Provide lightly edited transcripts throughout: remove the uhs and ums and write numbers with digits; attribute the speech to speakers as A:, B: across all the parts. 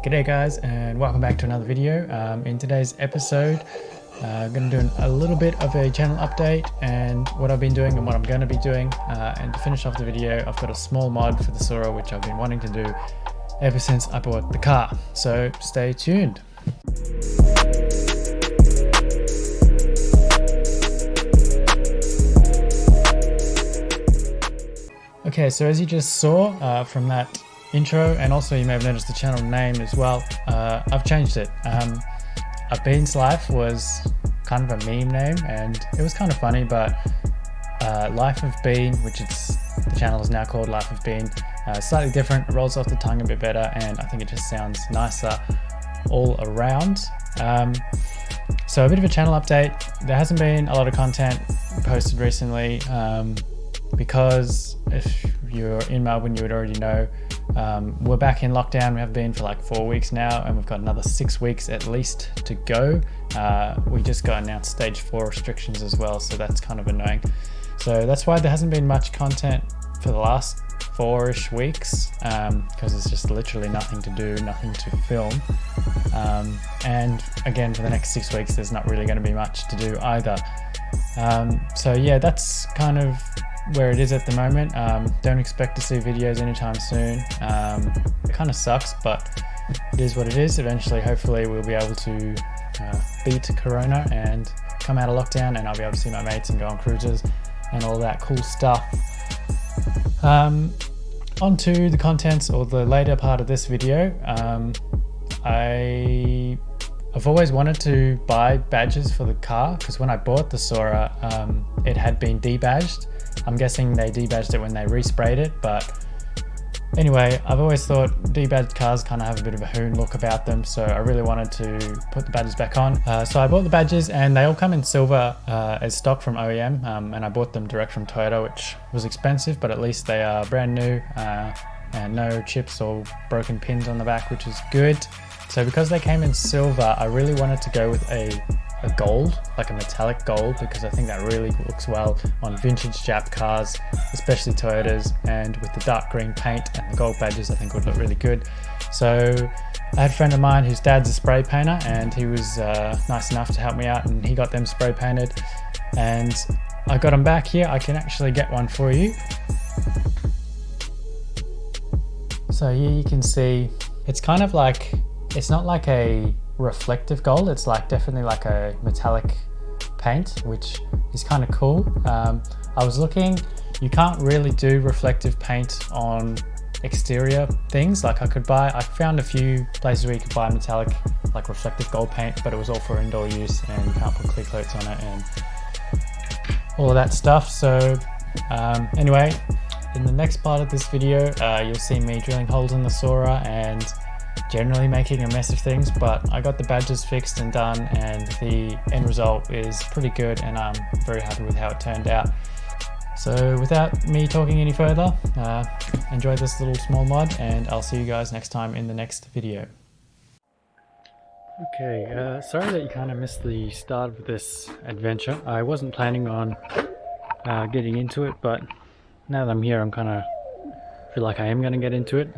A: G'day guys, and welcome back to another video. In today's episode, I'm going to do a little bit of a channel update and what I've been doing and what I'm going to be doing. And to finish off the video, I've got a small mod for the soarer which I've been wanting to do ever since I bought the car. So stay tuned. Okay, so as you just saw from that intro, and also you may have noticed the channel name as well, I've changed it. A Bean's Life was kind of a meme name and it was kind of funny, but Life of Bean, which the channel is now called Life of Bean, slightly different, it rolls off the tongue a bit better, and I think it just sounds nicer all around. So a bit of a channel update. There hasn't been a lot of content posted recently because if you're in Melbourne, you would already know we're back in lockdown. We have been for like 4 weeks now, and we've got another 6 weeks at least to go. We just got announced stage 4 restrictions as well, so that's kind of annoying. So that's why there hasn't been much content for the last 4-ish weeks, because there's just literally nothing to do, nothing to film. And again, for the next 6 weeks, there's not really going to be much to do either. So yeah, that's kind of where it is at the moment. Don't expect to see videos anytime soon. It kind of sucks, but it is what it is. Eventually, hopefully, we'll be able to beat Corona and come out of lockdown, and I'll be able to see my mates and go on cruises and all that cool stuff. On to the contents, or the later part of this video. I've always wanted to buy badges for the car, because when I bought the soarer, it had been debadged. I'm guessing they debadged it when they resprayed it, but anyway, I've always thought debadged cars kind of have a bit of a hoon look about them, so I really wanted to put the badges back on. So I bought the badges, and they all come in silver as stock from OEM, and I bought them direct from Toyota, which was expensive, but at least they are brand new and no chips or broken pins on the back, which is good. So because they came in silver, I really wanted to go with a gold, like a metallic gold, because I think that really looks well on vintage Jap cars, especially Toyotas, and with the dark green paint and the gold badges, I think it would look really good. So I had a friend of mine whose dad's a spray painter, and he was nice enough to help me out, and he got them spray painted, and I got them back here. I can actually get one for you. So here you can see, it's kind of like, it's not like a reflective gold, it's like definitely like a metallic paint, which is kind of cool. I was looking, you can't really do reflective paint on exterior things. Like I found a few places where you could buy metallic, like reflective gold paint, but it was all for indoor use and you can't put clear coats on it and all of that stuff. So anyway, in the next part of this video, you'll see me drilling holes in the soarer and generally making a mess of things, but I got the badges fixed and done, and the end result is pretty good, and I'm very happy with how it turned out. So without me talking any further, enjoy this little small mod, and I'll see you guys next time in the next video. Okay, sorry that you kind of missed the start of this adventure. I wasn't planning on getting into it, but now that I'm here, I'm kind of feel like I am going to get into it.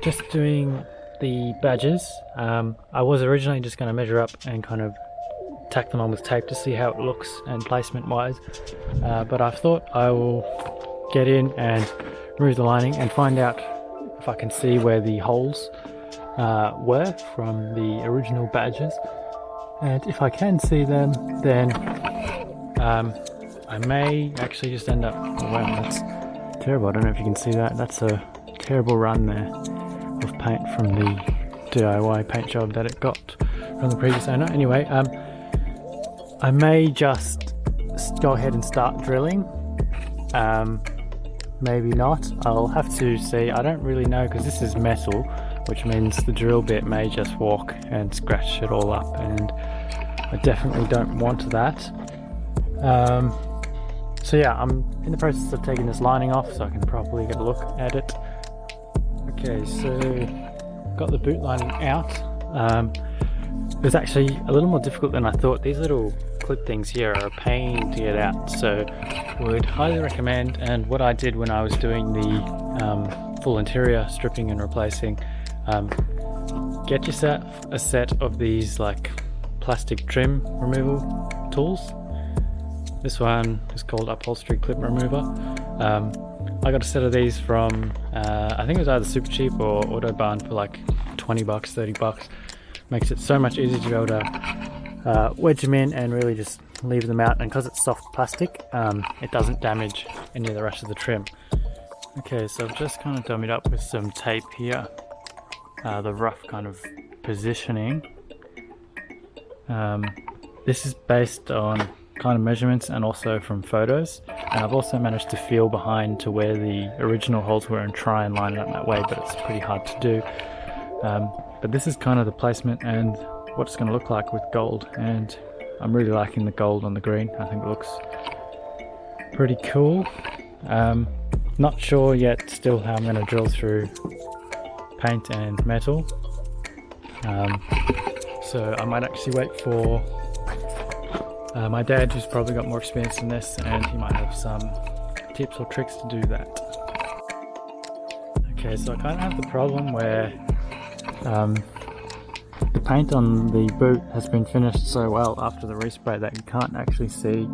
A: Just doing the badges. I was originally just going to measure up and kind of tack them on with tape to see how it looks and placement wise, but I thought I will get in and remove the lining and find out if I can see where the holes were from the original badges, and if I can see them, then I may actually just end up, oh wow, that's terrible. I don't know if you can see that. That's a terrible run there of paint from the DIY paint job that it got from the previous owner. Anyway, I may just go ahead and start drilling. Maybe not. I'll have to see. I don't really know, because this is metal, which means the drill bit may just walk and scratch it all up, and I definitely don't want that. So yeah, I'm in the process of taking this lining off so I can properly get a look at it. Okay, so got the boot lining out. It was actually a little more difficult than I thought. These little clip things here are a pain to get out, so would highly recommend. And what I did when I was doing the full interior stripping and replacing, get yourself a set of these like plastic trim removal tools. This one is called upholstery clip remover. I got a set of these from I think it was either Super Cheap or Autobarn for like 20 bucks, 30 bucks. Makes it so much easier to be able to wedge them in and really just leave them out, and because it's soft plastic, it doesn't damage any of the rest of the trim. Okay, so I've just kind of dummied up with some tape here, the rough kind of positioning. This is based on kind of measurements and also from photos, and I've also managed to feel behind to where the original holes were and try and line it up that way, but it's pretty hard to do. But this is kind of the placement and what it's going to look like with gold, and I'm really liking the gold on the green. I think it looks pretty cool. Not sure yet still how I'm going to drill through paint and metal, so I might actually wait for my dad, who's probably got more experience in this, and he might have some tips or tricks to do that. Okay, so I kind of have the problem where the paint on the boot has been finished so well after the respray that you can't actually see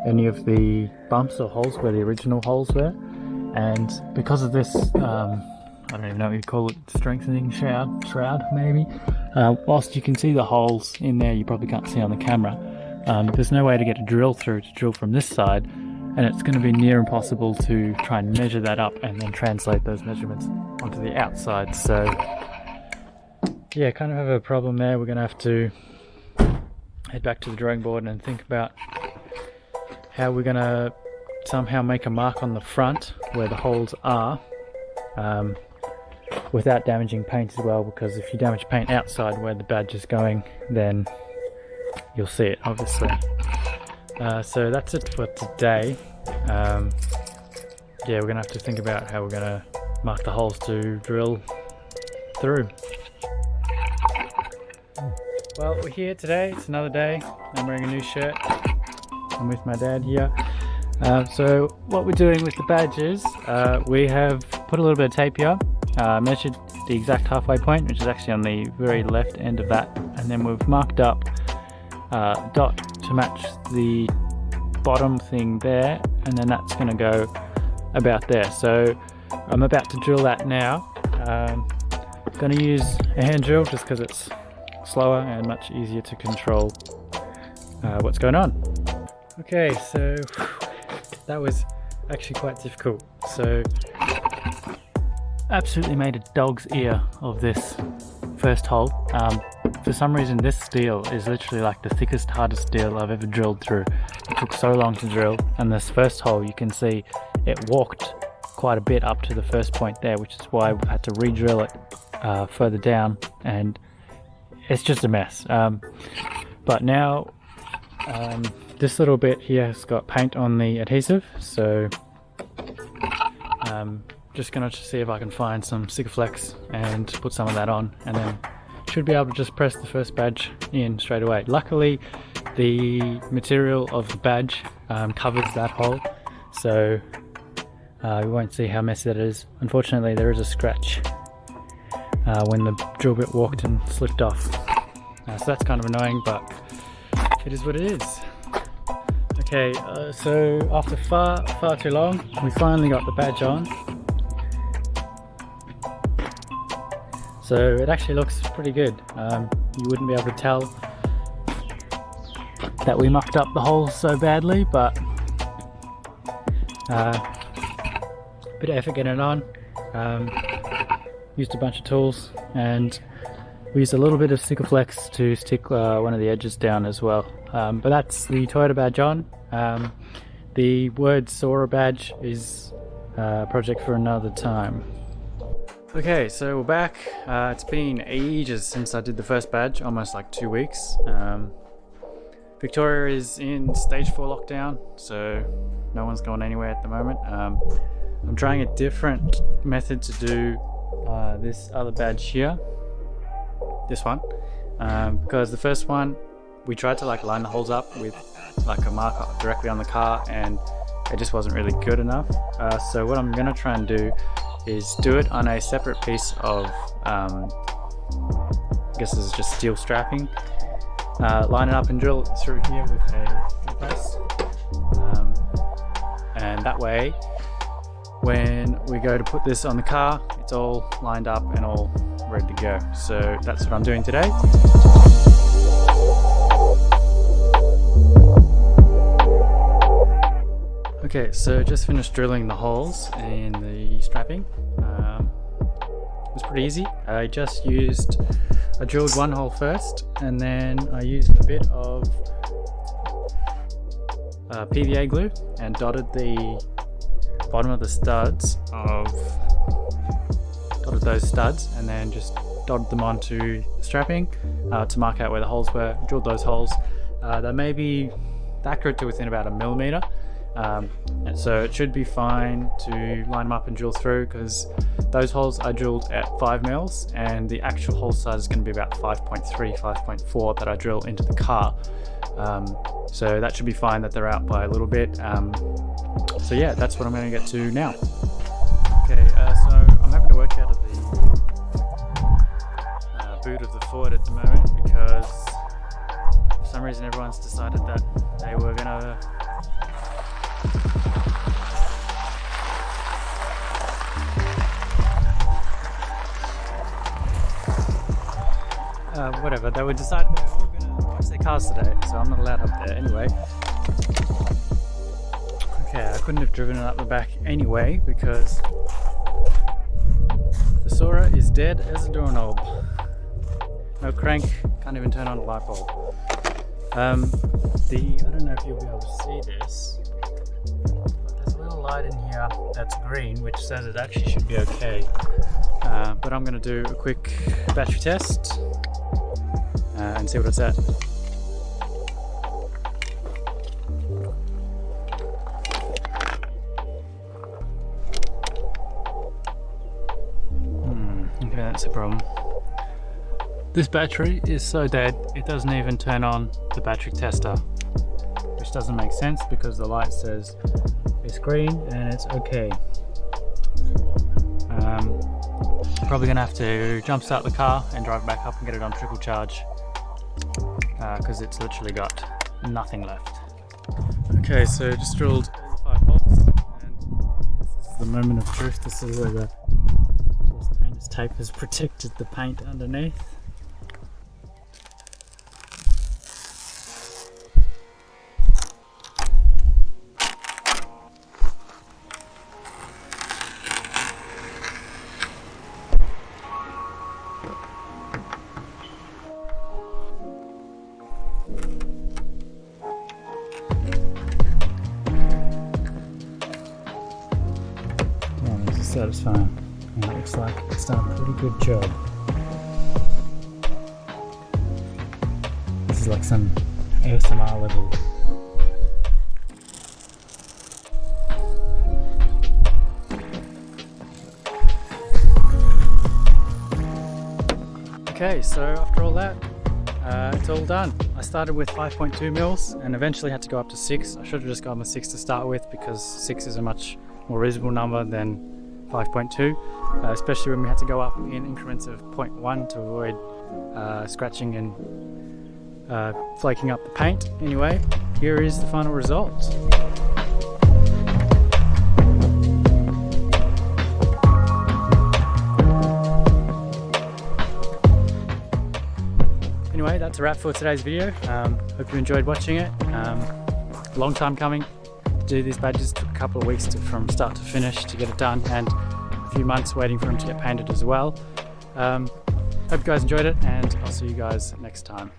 A: any of the bumps or holes where the original holes were, and because of this I don't even know what you call it, strengthening shroud maybe, whilst you can see the holes in there, you probably can't see on the camera. There's no way to get a drill through to drill from this side, and it's going to be near impossible to try and measure that up and then translate those measurements onto the outside. So yeah, kind of have a problem there. We're going to have to head back to the drawing board and think about how we're going to somehow make a mark on the front where the holes are, without damaging paint as well, because if you damage paint outside where the badge is going, then you'll see it obviously. So that's it for today. Yeah, we're gonna have to think about how we're gonna mark the holes to drill through. Well, we're here today, it's another day. I'm wearing a new shirt. I'm with my dad here. So what we're doing with the badges, we have put a little bit of tape here, measured the exact halfway point, which is actually on the very left end of that, and then we've marked up a dot to match the bottom thing there, and then that's going to go about there. So I'm about to drill that now. Going to use a hand drill just because it's slower and much easier to control what's going on. Okay, so that was actually quite difficult. So absolutely made a dog's ear of this first hole. For some reason this steel is literally like the thickest, hardest steel I've ever drilled through. It took so long to drill, and this first hole, you can see it walked quite a bit up to the first point there, which is why we've had to re-drill it further down, and it's just a mess. But now this little bit here has got paint on the adhesive, so just gonna see if I can find some Sikaflex and put some of that on, and then should be able to just press the first badge in straight away. Luckily the material of the badge covers that hole, so we won't see how messy that is. Unfortunately there is a scratch when the drill bit walked and slipped off, so that's kind of annoying, but it is what it is. Okay, so after far too long, we finally got the badge on. So it actually looks pretty good. You wouldn't be able to tell that we mucked up the holes so badly, but bit of effort getting it on. Used a bunch of tools, and we used a little bit of Sikaflex to stick one of the edges down as well. But that's the Toyota badge on. The word soarer badge is a project for another time. Okay, so we're back. It's been ages since I did the first badge, almost like 2 weeks. Victoria is in stage 4 lockdown, so no one's going anywhere at the moment. I'm trying a different method to do this other badge here, this one, because the first one we tried to like line the holes up with like a marker directly on the car, and it just wasn't really good enough. So what I'm gonna try and do is do it on a separate piece of I guess this is just steel strapping. Line it up and drill it through here with a drill press. And that way, when we go to put this on the car, it's all lined up and all ready to go. So that's what I'm doing today. Okay, so just finished drilling the holes in the strapping. It was pretty easy. I drilled one hole first, and then I used a bit of PVA glue and dotted the bottom of the studs those studs, and then just dotted them onto the strapping to mark out where the holes were. Drilled those holes. They may be accurate to within about 1 millimeter. And so it should be fine to line them up and drill through, because those holes I drilled at 5 mils and the actual hole size is going to be about 5.3, 5.4 that I drill into the car. So that should be fine that they're out by a little bit. So yeah, that's what I'm going to get to now. Okay, so I'm having to work out of the boot of the Ford at the moment, because for some reason everyone's decided that they were going to whatever, they were decided they were all going to wash their cars today, so I'm not allowed up there anyway. Okay, I couldn't have driven it up the back anyway, because the soarer is dead as a doorknob. No crank, can't even turn on a light bulb. I don't know if you'll be able to see this, but there's a little light in here that's green, which says it actually should be okay. But I'm going to do a quick battery test and see what it's at. Okay, that's a problem. This battery is so dead, it doesn't even turn on the battery tester, which doesn't make sense because the light says it's green and it's okay. Probably gonna have to jump start the car and drive back up and get it on trickle charge, because it's literally got nothing left. Okay, so just drilled all the 5 holes, and this is the moment of truth. This is where the painter's tape has protected the paint underneath. Satisfying, and it looks like it's done a pretty good job. This is like some ASMR level. Okay, so after all that, it's all done. I started with 5.2 mils and eventually had to go up to 6. I should have just gone with 6 to start with, because 6 is a much more reasonable number than 5.2, especially when we had to go up in increments of 0.1 to avoid scratching and flaking up the paint. Anyway, here is the final result. Anyway, that's a wrap for today's video. Hope you enjoyed watching it. Long time coming. Do these badges, took a couple of weeks from start to finish to get it done, and a few months waiting for them to get painted as well. Hope you guys enjoyed it, and I'll see you guys next time.